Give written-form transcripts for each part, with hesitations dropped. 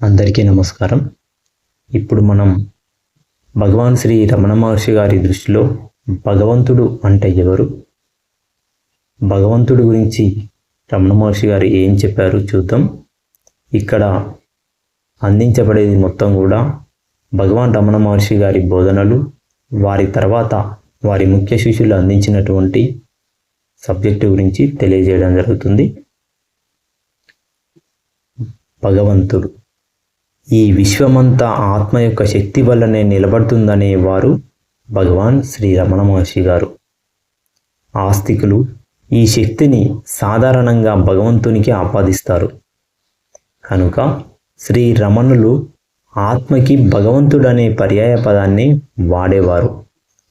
అందరికీ నమస్కారం. ఇప్పుడు మనం భగవాన్ శ్రీ రమణ మహర్షి గారి దృష్టిలో భగవంతుడు అంటే ఎవరు, భగవంతుడి గురించి రమణ మహర్షి గారు ఏం చెప్పారు చూద్దాం. ఇక్కడ అందించబడేది మొత్తం కూడా భగవాన్ రమణ మహర్షి గారి బోధనలు, వారి తర్వాత వారి ముఖ్య శిష్యులు అందించినటువంటి సబ్జెక్టు గురించి తెలియజేయడం జరుగుతుంది. భగవంతుడు ఈ విశ్వమంతా ఆత్మ యొక్క శక్తి వల్లనే నిలబడుతుందనే వారు భగవాన్ శ్రీ రమణ మహర్షి గారు. ఆస్తికులు ఈ శక్తిని సాధారణంగా భగవంతునికి ఆపాదిస్తారు. కనుక శ్రీ రమణులు ఆత్మకి భగవంతుడనే పర్యాయ పదాన్ని వాడేవారు.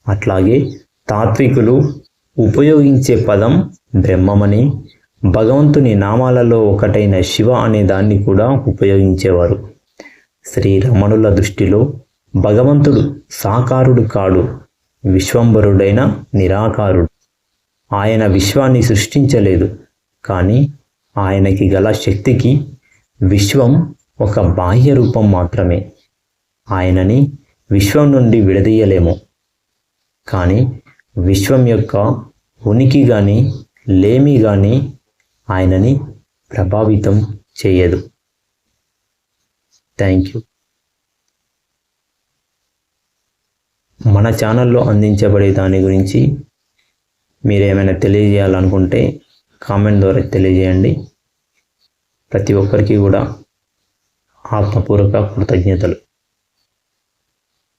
అట్లాగే తాత్వికులు ఉపయోగించే పదం బ్రహ్మమని, భగవంతుని నామాలలో ఒకటైన శివ అనే దాన్ని కూడా ఉపయోగించేవారు. శ్రీ రమణుల దృష్టిలో భగవంతుడు సాకారుడు కాడు, విశ్వంబరుడైన నిరాకారుడు. ఆయన విశ్వాన్ని సృష్టించలేదు, కానీ ఆయనకి గల శక్తికి విశ్వం ఒక బాహ్య రూపం మాత్రమే. ఆయనని విశ్వం నుండి విడదీయలేము, కానీ విశ్వం యొక్క ఉనికి కానీ లేమి కానీ ఆయనని ప్రభావితం చేయదు. Thank you. మన ఛానల్లో అందించబడే దాని గురించి మీరేమైనా తెలియజేయాలనుకుంటే కామెంట్ ద్వారా తెలియజేయండి. ప్రతి ఒక్కరికి కూడా ఆత్మపూర్వక కృతజ్ఞతలు.